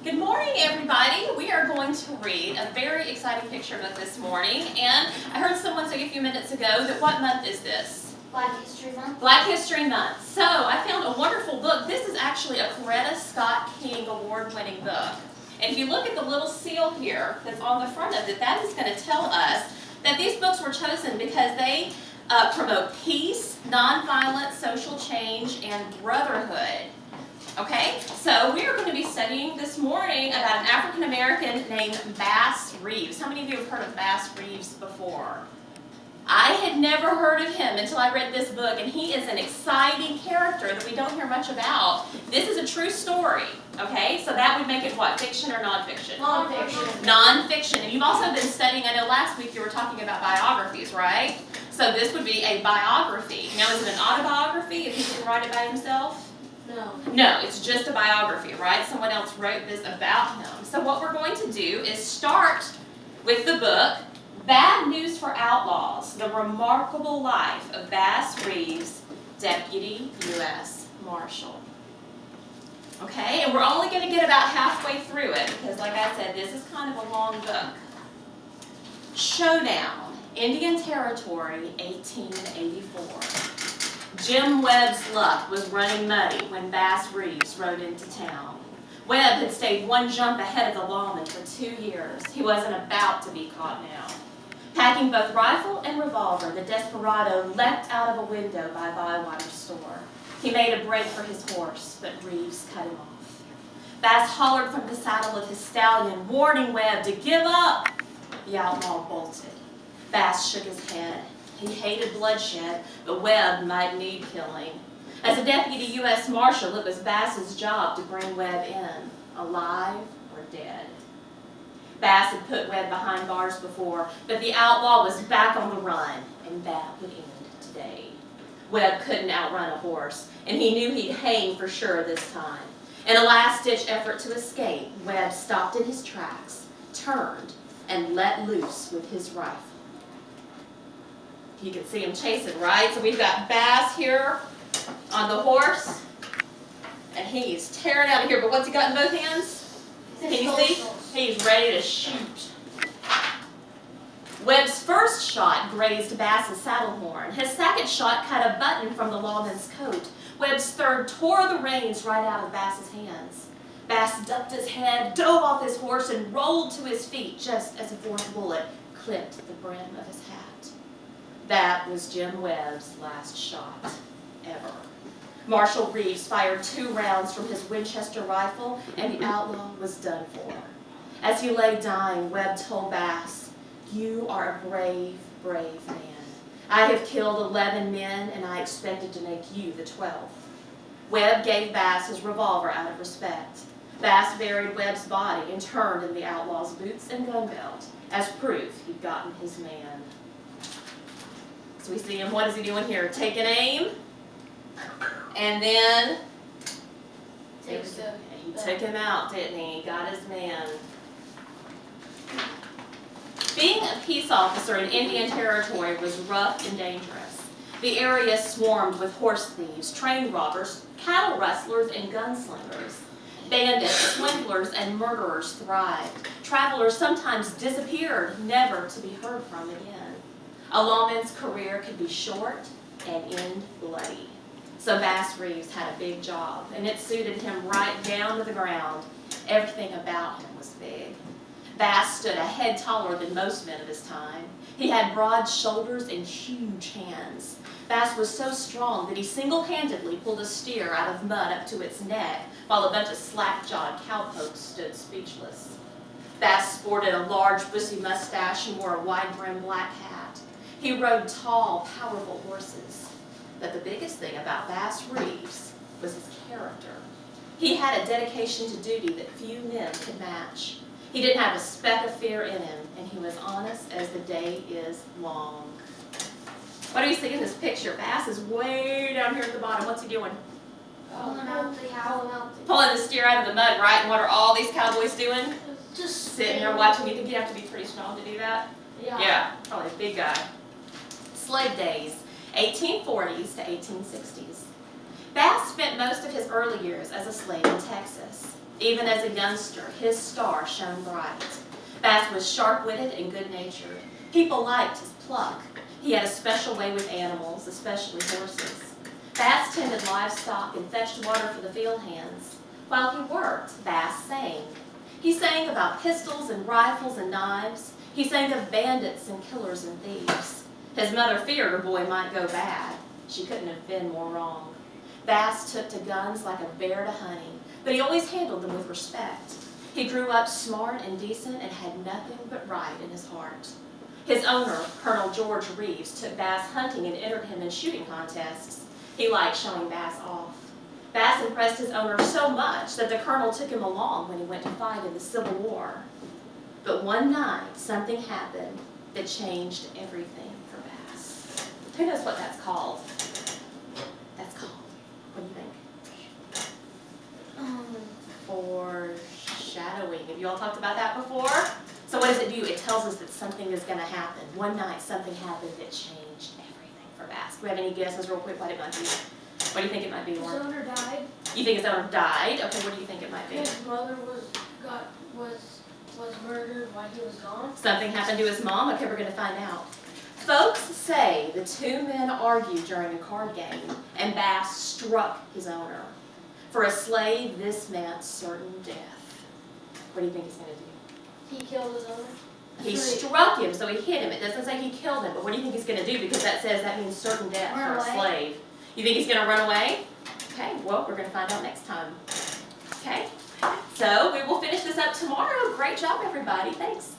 Good morning, everybody. We are going to read a very exciting picture book this morning. And I heard someone say a few minutes ago that what month is this? Black History Month. Black History Month. So I found a wonderful book. This is actually a Coretta Scott King award-winning book. And if you look at the little seal here that's on the front of it, that is going to tell us that these books were chosen because they promote peace, nonviolent social change, and brotherhood. Okay, so we are going to be studying this morning about an African American named Bass Reeves. How many of you have heard of Bass Reeves before? I had never heard of him until I read this book, and he is an exciting character that we don't hear much about. This is a true story, okay? So that would make it what, fiction or nonfiction? Nonfiction. Nonfiction. And you've also been studying, I know last week you were talking about biographies, right? So this would be a biography. Now, is it an autobiography if he didn't write it by himself? No. No, it's just a biography, right? Someone else wrote this about him. So what we're going to do is start with the book, Bad News for Outlaws, The Remarkable Life of Bass Reeves, Deputy U.S. Marshal. Okay, and we're only going to get about halfway through it because, like I said, this is kind of a long book. Showdown, Indian Territory, 1884. Jim Webb's luck was running muddy when Bass Reeves rode into town. Webb had stayed one jump ahead of the lawman for 2 years. He wasn't about to be caught now. Packing both rifle and revolver, the desperado leapt out of a window by Bywater's store. He made a break for his horse, but Reeves cut him off. Bass hollered from the saddle of his stallion, warning Webb to give up. The outlaw bolted. Bass shook his head. He hated bloodshed, but Webb might need killing. As a deputy U.S. Marshal, it was Bass's job to bring Webb in, alive or dead. Bass had put Webb behind bars before, but the outlaw was back on the run, and that would end today. Webb couldn't outrun a horse, and he knew he'd hang for sure this time. In a last-ditch effort to escape, Webb stopped in his tracks, turned, and let loose with his rifle. You can see him chasing, right? So we've got Bass here on the horse, and he's tearing out of here. But what's he got in both hands? Can you see? He's ready to shoot. Webb's first shot grazed Bass's saddle horn. His second shot cut a button from the lawman's coat. Webb's third tore the reins right out of Bass's hands. Bass ducked his head, dove off his horse, and rolled to his feet just as a fourth bullet clipped the brim of his hat. That was Jim Webb's last shot ever. Marshal Reeves fired 2 rounds from his Winchester rifle, and the outlaw was done for. As he lay dying, Webb told Bass, "You are a brave, brave man. I have killed 11 men, and I expected to make you the 12th." Webb gave Bass his revolver out of respect. Bass buried Webb's body and turned in the outlaw's boots and gun belt as proof he'd gotten his man. So we see him, what is he doing here? Taking aim, and then he took him out, didn't he? Got his man. Being a peace officer in Indian Territory was rough and dangerous. The area swarmed with horse thieves, train robbers, cattle rustlers, and gunslingers. Bandits, swindlers, and murderers thrived. Travelers sometimes disappeared, never to be heard from again. A lawman's career could be short and end bloody. So Bass Reeves had a big job, and it suited him right down to the ground. Everything about him was big. Bass stood a head taller than most men of his time. He had broad shoulders and huge hands. Bass was so strong that he single-handedly pulled a steer out of mud up to its neck, while a bunch of slack-jawed cowpokes stood speechless. Bass sported a large, bushy mustache and wore a wide-brimmed black hat. He rode tall, powerful horses. But the biggest thing about Bass Reeves was his character. He had a dedication to duty that few men could match. He didn't have a speck of fear in him, and he was honest as the day is long. What do you see in this picture? Bass is way down here at the bottom. What's he doing? Pulling the steer out of the mud, right? And what are all these cowboys doing? Just Sitting there watching. You think you have to be pretty strong to do that? Yeah, probably a big guy. Slave days, 1840s to 1860s. Bass spent most of his early years as a slave in Texas. Even as a youngster, his star shone bright. Bass was sharp-witted and good-natured. People liked his pluck. He had a special way with animals, especially horses. Bass tended livestock and fetched water for the field hands. While he worked, Bass sang. He sang about pistols and rifles and knives. He sang of bandits and killers and thieves. His mother feared her boy might go bad. She couldn't have been more wrong. Bass took to guns like a bear to honey, but he always handled them with respect. He grew up smart and decent and had nothing but right in his heart. His owner, Colonel George Reeves, took Bass hunting and entered him in shooting contests. He liked showing Bass off. Bass impressed his owner so much that the colonel took him along when he went to fight in the Civil War. But one night, something happened that changed everything for Bass. Who knows what that's called? That's called, what do you think? Foreshadowing. Have you all talked about that before? So what does it do? It tells us that something is going to happen. One night, something happened that changed everything for Bass. Do we have any guesses real quick what it might be? What do you think it might be, Lauren? His owner died. You think his owner died? Okay, what do you think it might be? His mother was murdered while he was gone. Something happened to his mom? Okay, we're going to find out. Folks say the two men argued during a card game, and Bass struck his owner. For a slave, this meant certain death. What do you think he's going to do? He killed his owner. He struck him, so he hit him. It doesn't say he killed him, but what do you think he's going to do? Because that says that means certain death for a slave. You think he's going to run away? Okay, well, we're going to find out next time. Okay, so we will finish this up tomorrow. Great job, everybody. Thanks.